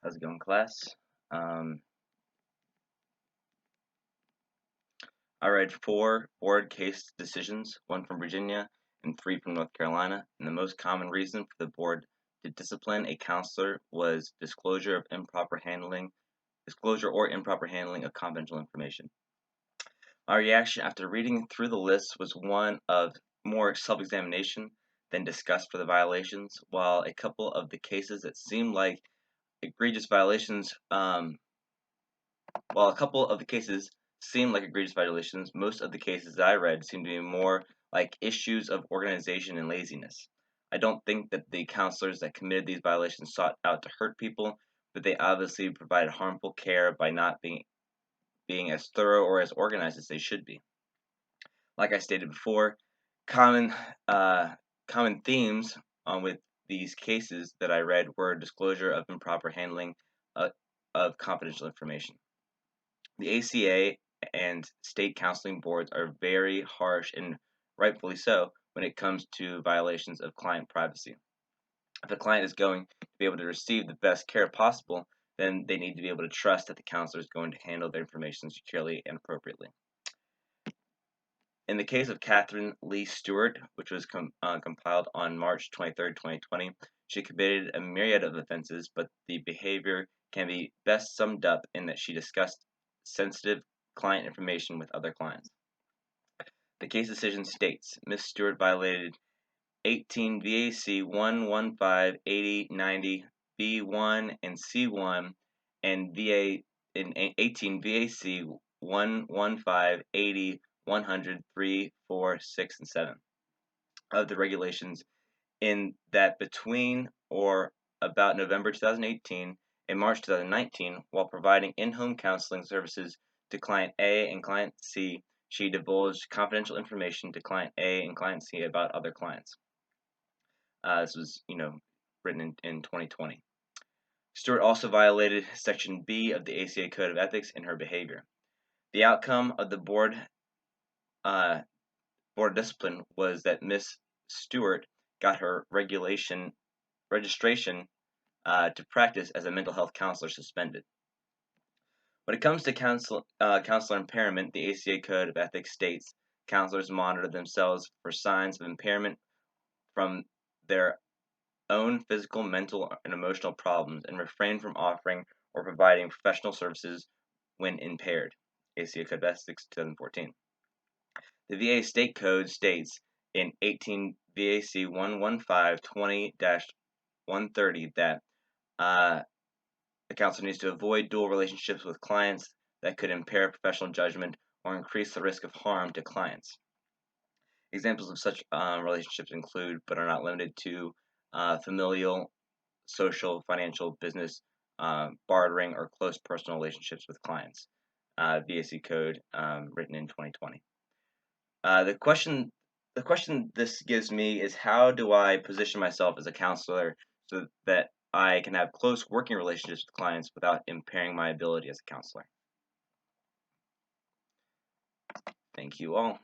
How's it going, class? I read 4 board case decisions, 1 from Virginia and 3 from North Carolina, and the most common reason for the board to discipline a counselor was disclosure or improper handling of confidential information. My reaction after reading through the list was one of more self-examination than disgust for the violations, while a couple of the cases that seemed like egregious violations While a couple of the cases seem like egregious violations, most of the cases that I read seem to be more like issues of organization and laziness. I don't think that the counselors that committed these violations sought out to hurt people, but they obviously provided harmful care by not being as thorough or as organized as they should be. Like I stated before, common common themes with these cases that I read were disclosure of improper handling uh, of confidential information. The ACA and state counseling boards are very harsh, and rightfully so, when it comes to violations of client privacy. If a client is going to be able to receive the best care possible, then they need to be able to trust that the counselor is going to handle their information securely and appropriately. In the case of Catherine Lee Stewart, which was compiled on March 23, 2020, she committed a myriad of offenses, but the behavior can be best summed up in that she discussed sensitive client information with other clients. The case decision states Ms. Stewart violated 18 VAC 115 80 90 B1 and C1 and 18 VAC 115 80 100 3 4 6 and 7 of the regulations, in that between or about November 2018 and March 2019, while providing in-home counseling services to client A and client C, she divulged confidential information to client A and client C about other clients. This was, written in 2020. Stewart also violated Section B of the ACA Code of Ethics in her behavior. The outcome of the board discipline was that Ms. Stewart got her registration to practice as a mental health counselor suspended. When it comes to counselor impairment, the ACA Code of Ethics states counselors monitor themselves for signs of impairment from their own physical, mental, and emotional problems and refrain from offering or providing professional services when impaired. ACA Code of Ethics 2014. The VA State Code states in 18 VAC 115-20-130 that the counselor needs to avoid dual relationships with clients that could impair professional judgment or increase the risk of harm to clients. Examples of such relationships include, but are not limited to, familial, social, financial, business, bartering, or close personal relationships with clients. VAC Code, written in 2020. The question this gives me is, how do I position myself as a counselor so that I can have close working relationships with clients without impairing my ability as a counselor? Thank you all.